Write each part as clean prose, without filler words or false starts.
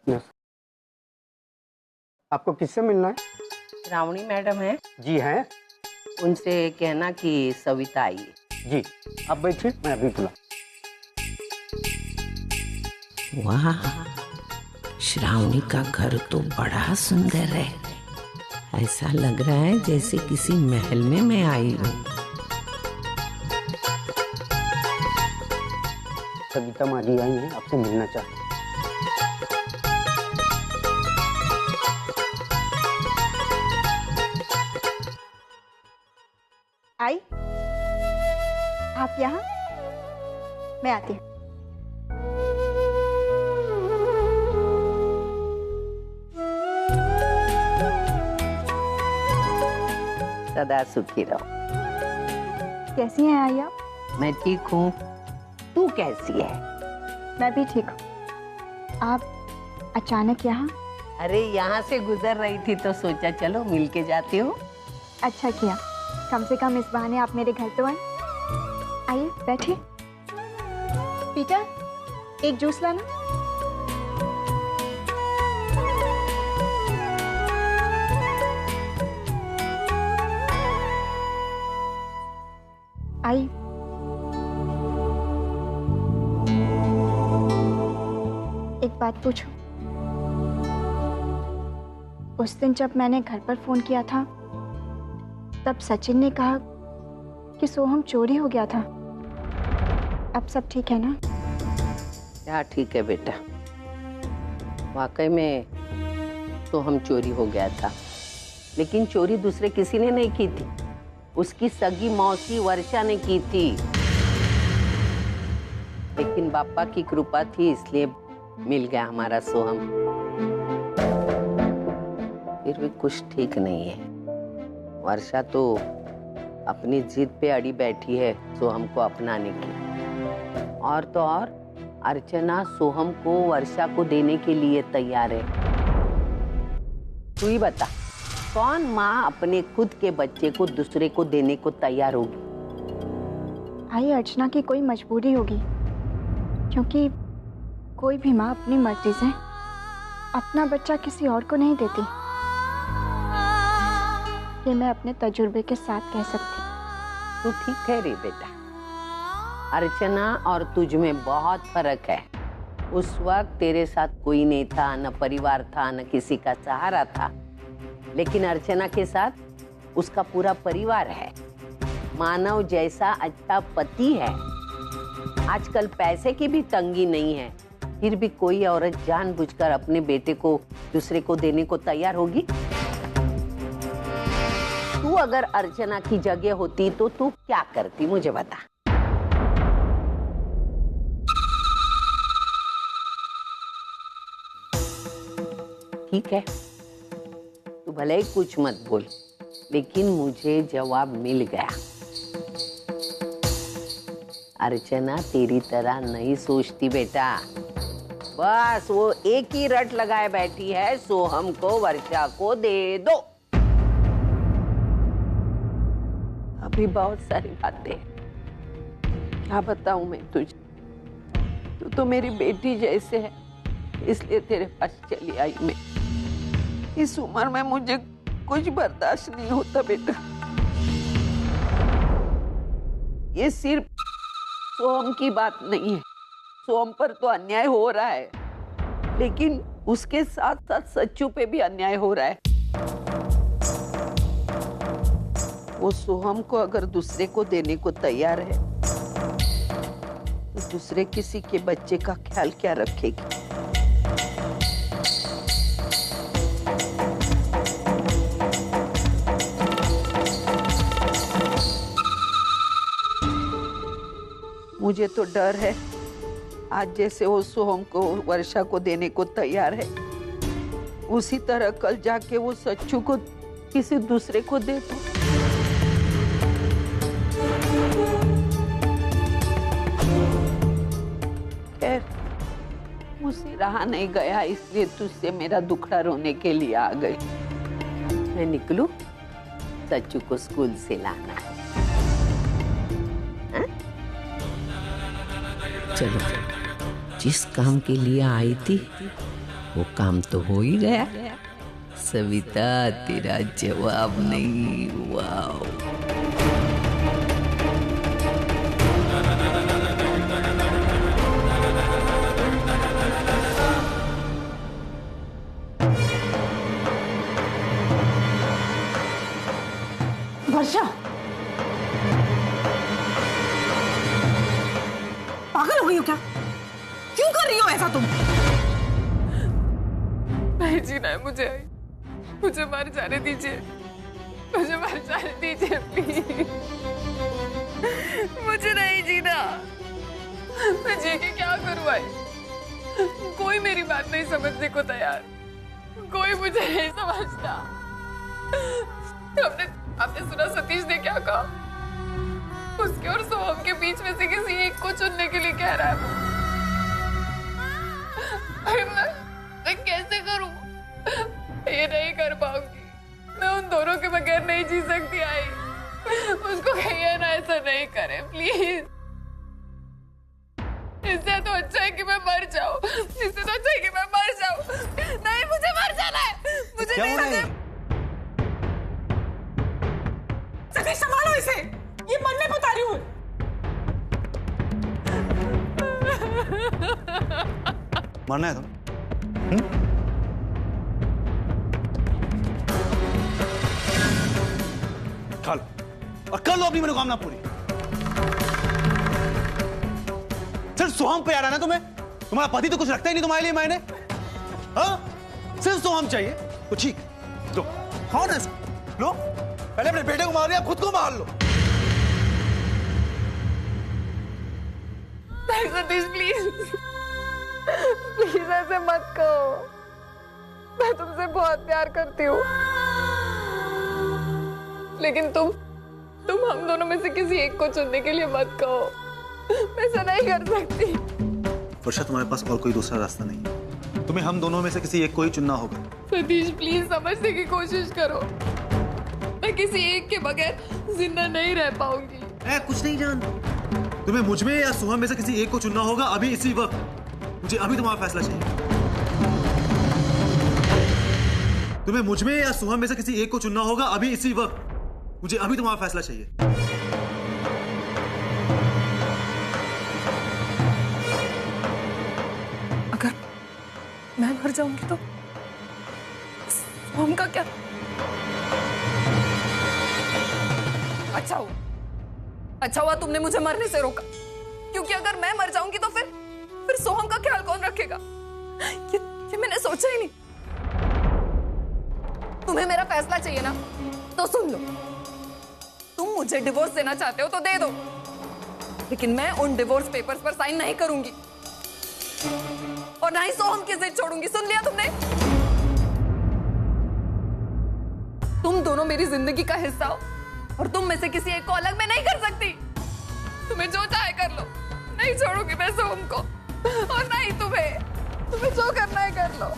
Yes. आपको किससे मिलना है? श्रावणी मैडम है, जी हैं। उनसे कहना कि सविता आई। जी, आप बैठिए, मैं अभी बुला। वाह, श्रावणी का घर तो बड़ा सुंदर है। ऐसा लग रहा है जैसे किसी महल में मैं आई हूँ। सविता माजी आई हैं, आपसे मिलना चाहती हैं। आई, आप यहाँ? मैं आती हूँ। सदा सुखी रहो। कैसी हैं आई आप? मैं ठीक हूँ, तू कैसी है? मैं भी ठीक हूँ। आप अचानक यहाँ? अरे यहाँ से गुजर रही थी तो सोचा चलो मिल के जाती हूँ। अच्छा किया, कम से कम इस बहाने आप मेरे घर तो आए। आइए बैठिए। पीटर, एक जूस लाना। आई, एक बात पूछूं? उस दिन जब मैंने घर पर फोन किया था तब सचिन ने कहा कि सोहम चोरी हो गया था। अब सब ठीक है ना? क्या ठीक है बेटा, वाकई में तो हम चोरी हो गया था, लेकिन चोरी दूसरे किसी ने नहीं की थी, उसकी सगी मौसी वर्षा ने की थी। लेकिन बापा की कृपा थी इसलिए मिल गया हमारा सोहम। फिर भी कुछ ठीक नहीं है। वर्षा तो अपनी जिद पे अड़ी बैठी है सोहम को अपनाने की, और तो और अर्चना सोहम को वर्षा को देने के लिए तैयार है। तू ही बता, कौन माँ अपने खुद के बच्चे को दूसरे को देने को तैयार होगी? आई, अर्चना की कोई मजबूरी होगी, क्योंकि कोई भी माँ अपनी मर्जी से अपना बच्चा किसी और को नहीं देती। ये मैं अपने तजुर्बे के साथ कह सकती। तू ठीक कह रही बेटा, अर्चना और तुझ में बहुत फर्क है। उस वक्त तेरे साथ कोई नहीं था, न परिवार था, न किसी का सहारा था, लेकिन अर्चना के साथ उसका पूरा परिवार है। मानव जैसा अच्छा पति है। आजकल पैसे की भी तंगी नहीं है, फिर भी कोई औरत जानबूझकर अपने बेटे को दूसरे को देने को तैयार होगी? तू अगर अर्चना की जगह होती तो तू क्या करती, मुझे बता। ठीक है, तू भले ही कुछ मत बोल, लेकिन मुझे जवाब मिल गया। अर्चना तेरी तरह नहीं सोचती बेटा। बस वो एक ही रट लगाए बैठी है, सोहम को वर्षा को दे दो। अभी बहुत सारी बातें हैं, क्या बताऊं मैं तुझे। तू तो मेरी बेटी जैसे है, इसलिए तेरे पास चली आई मैं। इस उम्र में मुझे कुछ बर्दाश्त नहीं होता बेटा। ये सिर्फ सोहम की बात नहीं है, सोहम पर तो अन्याय हो रहा है, लेकिन उसके साथ साथ सच्चू पे भी अन्याय हो रहा है। वो सोहम को अगर दूसरे को देने को तैयार है तो दूसरे किसी के बच्चे का ख्याल क्या रखेगी? मुझे तो डर है, आज जैसे वो सोहम को वर्षा को देने को तैयार है, उसी तरह कल जाके वो सच्चू को किसी दूसरे को दे दो। खैर, मुझसे रहा नहीं गया, इसलिए तुझसे मेरा दुखड़ा रोने के लिए आ गई। मैं निकलूं? सच्चू को स्कूल से लाना है। चलो, जिस काम के लिए आई थी वो काम तो हो ही गया। सविता तेरा जवाब नहीं। वाह। वर्षा, पागल हो गई हो क्या? क्यों कर रही हो ऐसा तुम? नहीं जीना है मुझे मर जाने दीजिए, मुझे मर जाने दीजिए प्लीज। मुझे नहीं जीना। मैं जी के क्या करूँ भाई? कोई मेरी बात नहीं समझने को तैयार, कोई मुझे नहीं समझता। आपने सुना सतीश ने क्या कहा? उसके और सोहम के बीच में से किसी एक को चुनने के लिए कह रहा है वो। मैं कैसे करूं? ये नहीं कर पाऊंगी। मैं उन दोनों के बगैर नहीं जी सकती। आई उसको कहिए ना ऐसा नहीं करे प्लीज। इससे तो अच्छा है कि मैं मर जाऊं। इससे तो अच्छा है कि मैं मर जाऊं। नहीं, मुझे मर जाना है। मुझे नहीं। सतीश संभालो इसे, ये मरने को उतारी हूँ। मरना है तुम? खा लो और कर लो अपनी मनोकामना पूरी। सिर्फ सोहम पे आ रहा ना तुम्हें? तुम्हारा पति तो कुछ रखता ही नहीं तुम्हारे लिए मायने। हाँ, सिर्फ सोहम चाहिए तो ठीक, लो खाओ ना, लो। पहले अपने बेटे को मार लिया, खुद को मार लो। सतीश प्लीज, प्लीज ऐसे मत कहो। मैं तुमसे बहुत प्यार करती हूँ, लेकिन तुम हम दोनों में से किसी एक को चुनने के लिए मत कहो। मैं ऐसा नहीं कर सकती। वर्षा, तुम्हारे पास और कोई दूसरा रास्ता नहीं है। तुम्हें हम दोनों में से किसी एक को ही चुनना होगा। सतीश प्लीज समझने की कोशिश करो। मैं किसी एक के बगैर जिंदा नहीं रह पाऊंगी। कुछ नहीं जानता। तुम्हें मुझ में या सोहम में से किसी एक को चुनना होगा अभी, इसी वक्त। मुझे अभी तुम्हारा फैसला चाहिए। तुम्हें मुझ में या सोहम में से किसी एक को चुनना होगा अभी, इसी वक्त। मुझे अभी तुम्हारा फैसला चाहिए। अगर मैं मर जाऊंगी तो सोहम का क्या? अच्छा हुआ तुमने मुझे मरने से रोका, क्योंकि अगर मैं मर जाऊंगी तो फिर सोहम का ख्याल कौन रखेगा? ये मैंने सोचा ही नहीं। तुम्हें मेरा फैसला चाहिए ना, तो सुन लो। तुम मुझे डिवोर्स देना चाहते हो तो दे दो, लेकिन मैं उन डिवोर्स पेपर्स पर साइन नहीं करूंगी और ना ही सोहम की जिद छोड़ूंगी। सुन लिया तुमने? तुम दोनों मेरी जिंदगी का हिस्सा हो और तुम में से किसी एक को अलग मैं नहीं कर सकती। तुम्हें जो चाहे कर लो, नहीं छोड़ूंगी मैं सोहम को, और नहीं तुम्हें जो करना है कर लो।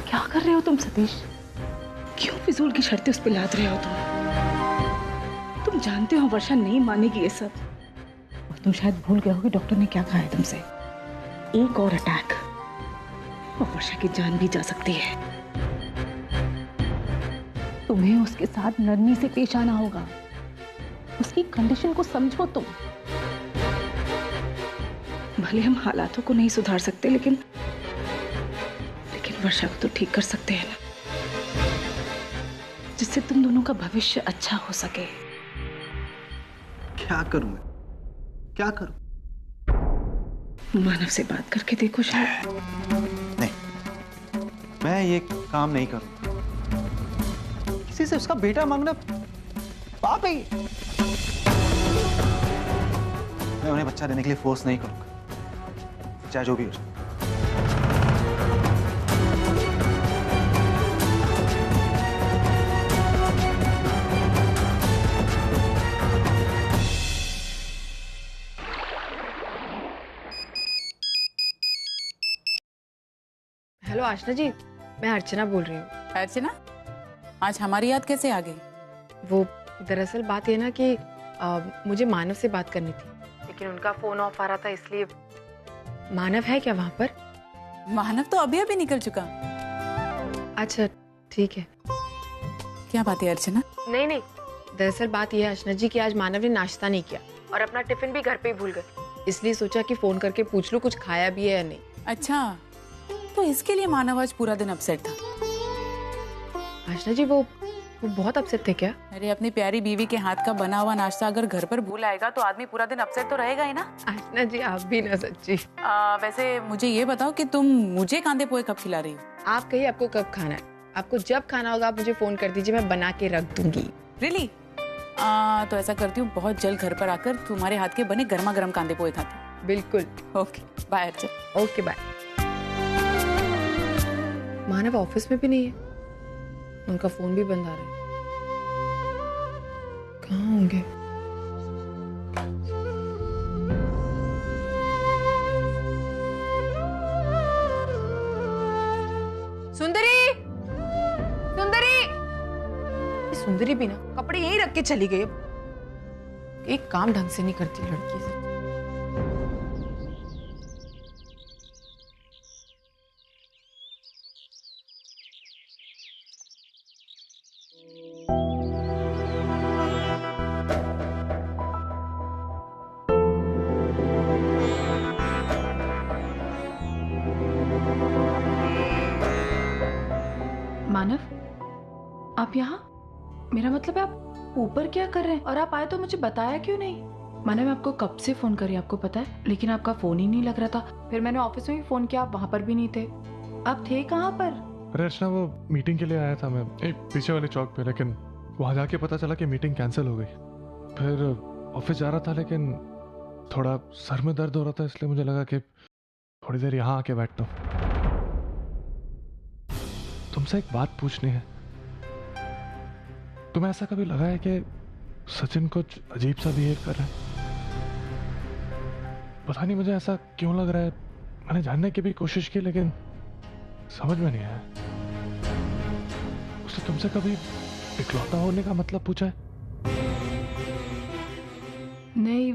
क्या कर रहे हो तुम सतीश? क्यों फिजूल की शर्तें उस पर लाद रहे हो तुम जानते हो वर्षा नहीं मानेगी ये सब। और तुम शायद भूल गए हो कि डॉक्टर ने क्या कहा है तुमसे। एक और अटैक और वर्षा की जान भी जा सकती है। तुम्हें उसके साथ नरमी से पेश आना होगा। उसकी कंडीशन को समझो तुम। भले हम हालातों को नहीं सुधार सकते, लेकिन वर्षा को तो ठीक कर सकते हैं ना, जिससे तुम दोनों का भविष्य अच्छा हो सके। क्या करूं मैं? क्या करूं? मानव से बात करके देखो। शायद नहीं, मैं ये काम नहीं करूं। किसी से उसका बेटा मांगना पाप है। मैं उन्हें बच्चा देने के लिए फोर्स नहीं करूंगा, चाहे जो भी हो जाए। हेलो आशना जी, मैं अर्चना बोल रही हूँ। अर्चना, आज हमारी याद कैसे आ गई? वो दरअसल बात ये ना कि मुझे मानव से बात करनी थी, लेकिन उनका फोन ऑफ आ रहा था, इसलिए। मानव है क्या वहाँ पर? मानव तो अभी अभी निकल चुका। अच्छा ठीक है। क्या बात है अर्चना? नहीं नहीं, दरअसल बात यह है अर्चना जी कि आज मानव ने नाश्ता नहीं किया और अपना टिफिन भी घर पे ही भूल गए, इसलिए सोचा कि फोन करके पूछ लूं कुछ खाया भी है या नहीं। अच्छा, तो इसके लिए मानव आज पूरा दिन अपसेट था। अर्चना जी वो बहुत अपसेट थे क्या? अरे अपनी प्यारी बीवी के हाथ का बना हुआ नाश्ता अगर घर पर भूल आएगा तो आदमी पूरा दिन अपसेट तो रहेगा ही ना। अर्चना जी आप भी ना सच्ची। वैसे मुझे ये बताओ कि तुम मुझे कांदे पोहे कब खिला रही हो? आप कहिए आपको कब खाना है, आपको जब खाना होगा आप मुझे फोन कर दीजिए, मैं बना के रख दूंगी। रियली? तो ऐसा करती हूँ, बहुत जल्द घर पर आकर तुम्हारे हाथ के बने गर्मा गर्म कांदे पोहे खाती। बिल्कुल। Okay bye Archana. Okay bye. Manav office में भी नहीं है, उनका फोन भी बंद आ रहा है, कहाँ होंगे? सुंदरी, सुंदरी, सुंदरी भी ना कपड़े यहीं रख के चली गई। एक काम ढंग से नहीं करती लड़की से। मानव, आप यहाँ? मेरा मतलब है आप ऊपर क्या कर रहे हैं? और आप आए तो मुझे बताया क्यों नहीं? मानव मैं आपको कब से फोन करी आपको पता है, लेकिन आपका फोन ही नहीं लग रहा था। फिर मैंने ऑफिस में भी फोन किया, आप वहाँ पर भी नहीं थे। आप थे कहाँ पर? अरे अर्चना वो मीटिंग के लिए आया था मैं एक पीछे वाले चौक पे, लेकिन वहाँ जाके पता चला कि मीटिंग कैंसिल हो गई। फिर ऑफिस जा रहा था लेकिन थोड़ा सर में दर्द हो रहा था, इसलिए मुझे लगा कि थोड़ी देर यहाँ आके बैठता हूँ। तुमसे एक बात पूछनी है। तुम्हें ऐसा कभी लगा है कि सचिन कुछ अजीब सा बिहेव कर रहा है? पता नहीं मुझे ऐसा क्यों लग रहा है। मैंने जानने की भी कोशिश की लेकिन समझ में नहीं आया। उसने तुमसे कभी इकलौता होने का मतलब पूछा है? नहीं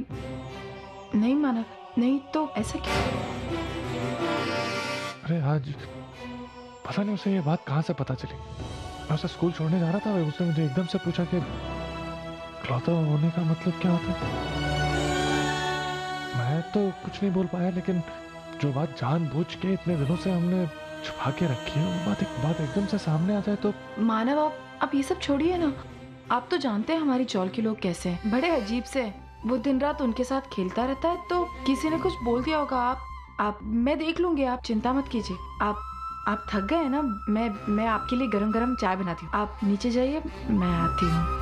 नहीं मानव, नहीं तो ऐसा क्यों? अरे आज पता नहीं उसे ये बात कहाँ से पता चली। मैं उसे स्कूल छोड़ने जा रहा था, उसने मुझे एकदम से पूछा कि इकलौता होने का मतलब क्या होता है। मैं तो कुछ नहीं बोल पाया, लेकिन जो बात जानबूझ के इतने दिनों से हमने छुपा के रखी है वो बात एकदम से सामने आ जाए तो। मानव आप ये सब छोड़िए ना। आप तो जानते हैं हमारी चौल के लोग कैसे हैं, बड़े अजीब से। वो दिन रात उनके साथ खेलता रहता है, तो किसी ने कुछ बोल दिया होगा। आप मैं देख लूंगी, आप चिंता मत कीजिए। आप थक गए हैं ना, मैं आपके लिए गरम गरम चाय बनाती हूँ। आप नीचे जाइए, मैं आती हूँ।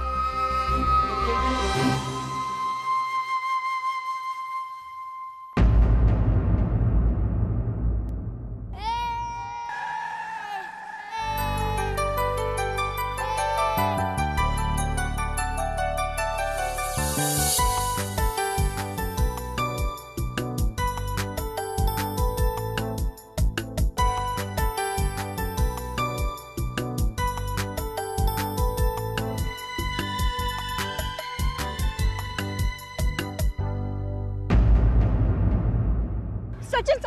सचिन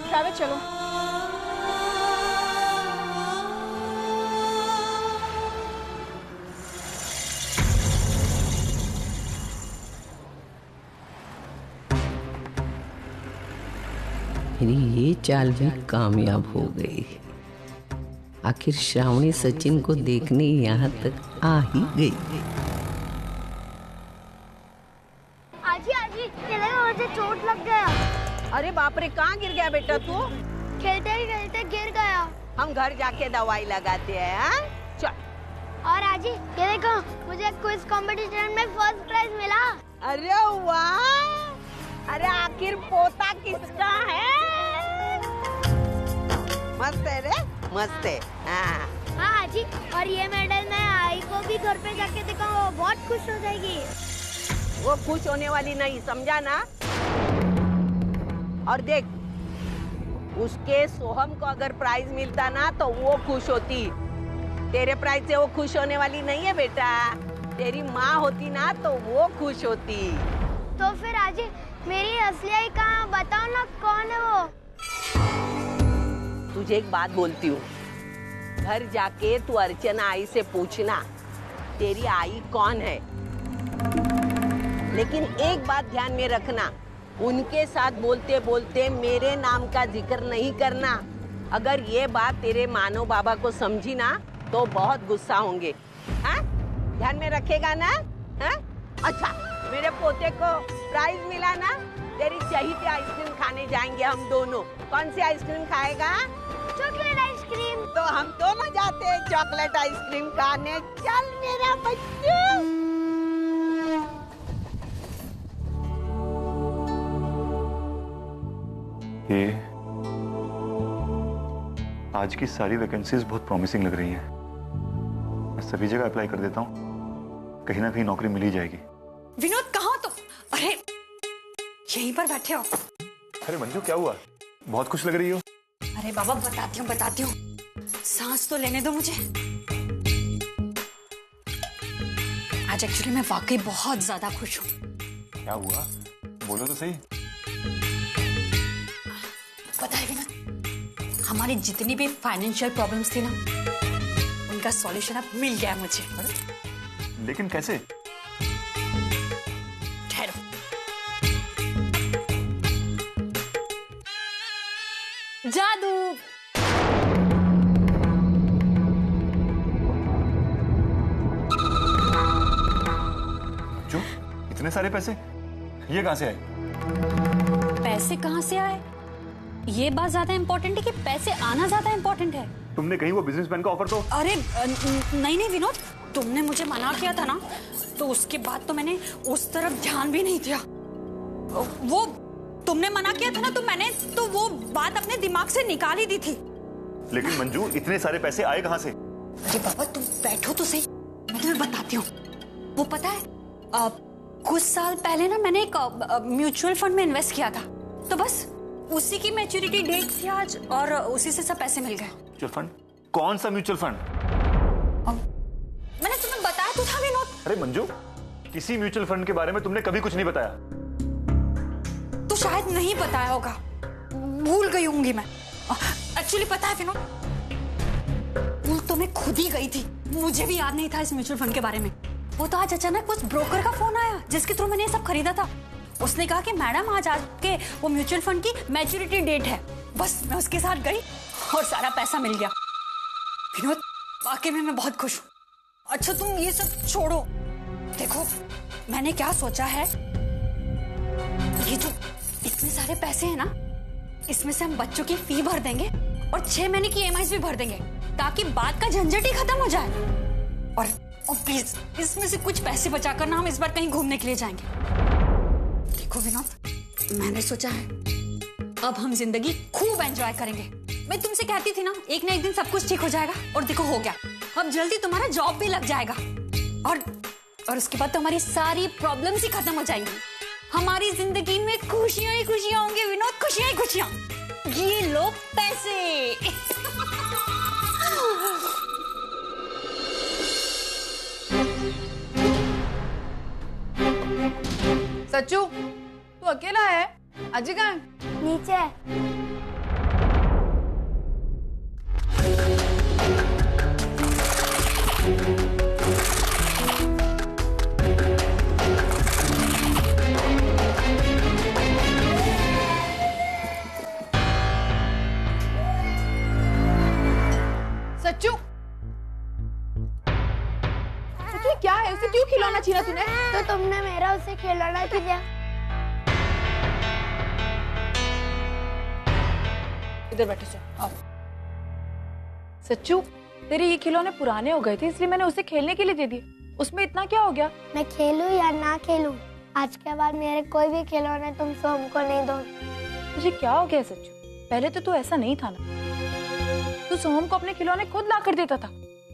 प्राइवेट चलो। मेरी ये चाल भी कामयाब हो गई। आखिर श्रावणी सचिन को देखने यहाँ तक आ ही गई। आजी आजी चले मुझे चोट लग गया। अरे बाप रे, कहाँ गिर गया बेटा तू? खेलते ही खेलते गिर गया। हम घर जाके दवाई लगाते हैं। हाँ? चल। और आजी ये देखो, मुझे क्विज कंपटीशन में फर्स्ट प्राइज मिला। अरे वाह! अरे आखिर पोता किसका है? मस्त है रे, मस्त है। हाँ हाँ जी, और ये मेडल मैं आई को भी घर पे जाके दिखाऊंगा, वो बहुत खुश हो जाएगी। वो खुश होने वाली नहीं, समझा ना? और देख, उसके सोहम को अगर प्राइज मिलता ना तो वो खुश होती। तेरे प्राइज से वो खुश होने वाली नहीं है बेटा। तेरी माँ होती ना तो वो खुश होती। तो फिर आजी मेरी असली आई कहाँ, बताओ ना कौन है वो? तुझे एक बात बोलती हूँ, घर जाके तू अर्चना आई से पूछना तेरी आई कौन है। लेकिन एक बात ध्यान में रखना, उनके साथ बोलते बोलते मेरे नाम का जिक्र नहीं करना। अगर ये बात तेरे मानो बाबा को समझी ना तो बहुत गुस्सा होंगे। हाँ, ध्यान में रखेगा ना? हाँ? अच्छा, मेरे पोते को प्राइज मिला ना, तेरी चहीते आइसक्रीम खाने जाएंगे हम दोनों। कौन सी आइसक्रीम खाएगा? Chocolate ice cream. तो हम दोनों जाते हैं चॉकलेट आइसक्रीम खाने। चल मेरा बच्चा। ये आज की सारी वैकेंसीज बहुत प्रॉमिसिंग लग रही हैं। मैं सभी जगह अप्लाई कर देता हूँ, कहीं ना कहीं नौकरी मिल ही जाएगी। विनोद कहाँ तुम? अरे यहीं पर बैठे हो? अरे मंजू क्या हुआ? बहुत खुश लग रही हो। अरे बाबा बताती हूँ, सांस तो लेने दो मुझे। आज एक्चुअली मैं वाकई बहुत ज्यादा खुश हूँ। क्या हुआ? बोलो तो सही। पता है विनोद, हमारी जितनी भी फाइनेंशियल प्रॉब्लम्स थी ना, उनका सॉल्यूशन अब मिल गया मुझे। लेकिन कैसे? ठहरो। जादू। जो इतने सारे पैसे ये कहां से आए? पैसे कहां से आए ये बात ज्यादा इम्पोर्टेंट है कि पैसे आना ज्यादा इम्पोर्टेंट है? तुमने कहीं वो बिजनेसमैन का ऑफर तो? अरे नहीं विनोद, तुमने मुझे मना किया था ना, तो उसके बाद तो मैंने उस तरफ ध्यान भी नहीं दिया। वो तुमने मना किया था ना, तो मैंने तो वो बात अपने दिमाग से निकाल ही दी थी। लेकिन मंजू इतने सारे पैसे आए कहां से? अरे बाबा तुम बैठो तो सही, मैं तुम्हें बताती हूँ। वो पता है कुछ साल पहले ना मैंने एक म्यूचुअल फंड में इन्वेस्ट किया था, तो बस उसी की मैच्योरिटी डेट थी आज, और उसी से सब पैसे मिल गए। Mutual fund? कौन सा म्यूचुअल फंड? मैंने तुम्हें बताया तो था विनोद। अरे मंजू, किसी म्यूचुअल फंड के बारे में तुमने कभी कुछ नहीं बताया। तो शायद नहीं बताया होगा, भूल गई होंगी मैं। एक्चुअली पता है विनोद, भूल तो मैं खुद ही गई थी, मुझे भी याद नहीं था इस म्यूचुअल फंड के बारे में। वो तो आज अचानक उस ब्रोकर का फोन आया जिसके थ्रू मैंने ये सब खरीदा था। उसने कहा कि मैडम आज आपके वो म्यूचुअल फंड की मैच्योरिटी डेट है। बस मैं उसके साथ गई और सारा पैसा मिल गया। विनोद वाकई में मैं बहुत खुश हूँ। अच्छा तुम ये सब छोड़ो, देखो मैंने क्या सोचा है, ये जो इतने सारे पैसे हैं ना, इसमें से हम बच्चों की फी भर देंगे और 6 महीने की EMIs भी भर देंगे, ताकि बात का झंझट ही खत्म हो जाए। और प्लीज इसमें से कुछ पैसे बचाकर ना हम इस बार कहीं घूमने के लिए जाएंगे। देखो विनोद, मैंने सोचा है अब हम जिंदगी खूब एंजॉय करेंगे। मैं तुमसे कहती थी ना एक दिन सब कुछ ठीक हो जाएगा, और देखो हो गया। अब जल्दी तुम्हारा जॉब भी लग जाएगा, और उसके बाद तो हमारी सारी प्रॉब्लम्स ही खत्म हो जाएंगी। हमारी जिंदगी में खुशियां ही खुशियां होंगी विनोद, खुशियां ही खुशियां। ये लो पैसे। सच्चू तू अकेला है? अजी कहाँ है? नीचे। सच्चू क्या है? उसे क्यों खिलौना छीना तूने? तो तुमने मेरा उसे खिलौना दिया। इधर बैठो, आओ। सच्चू तेरे ये खिलौने पुराने हो गए थे, इसलिए मैंने उसे खेलने के लिए दे दिए। उसमें इतना क्या हो गया? मैं खेलूं या ना खेलूं, आज के बाद मेरे कोई भी खिलौने तुम सोम को नहीं दो। तुझे क्या हो गया सच्चू? पहले तो तू ऐसा नहीं था ना। तू सोहम को अपने खिलौने खुद ला कर देता था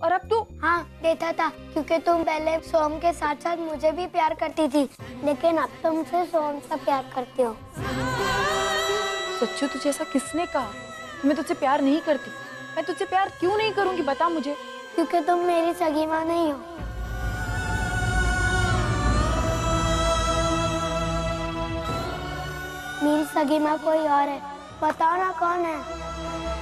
और अब तू। हाँ देता था, क्योंकि तुम पहले सोहम के साथ साथ मुझे भी प्यार करती थी, लेकिन अब तुम मुझसे सोहम से प्यार करती हो। सच्चू तुझे ऐसा किसने कहा? मैं तुझसे प्यार नहीं करती। मैं तुझसे प्यार क्यों नहीं करूंगी बता मुझे। क्योंकि तुम मेरी सगी माँ नहीं हो। मेरी सगी माँ कोई और है, बताओ ना कौन है।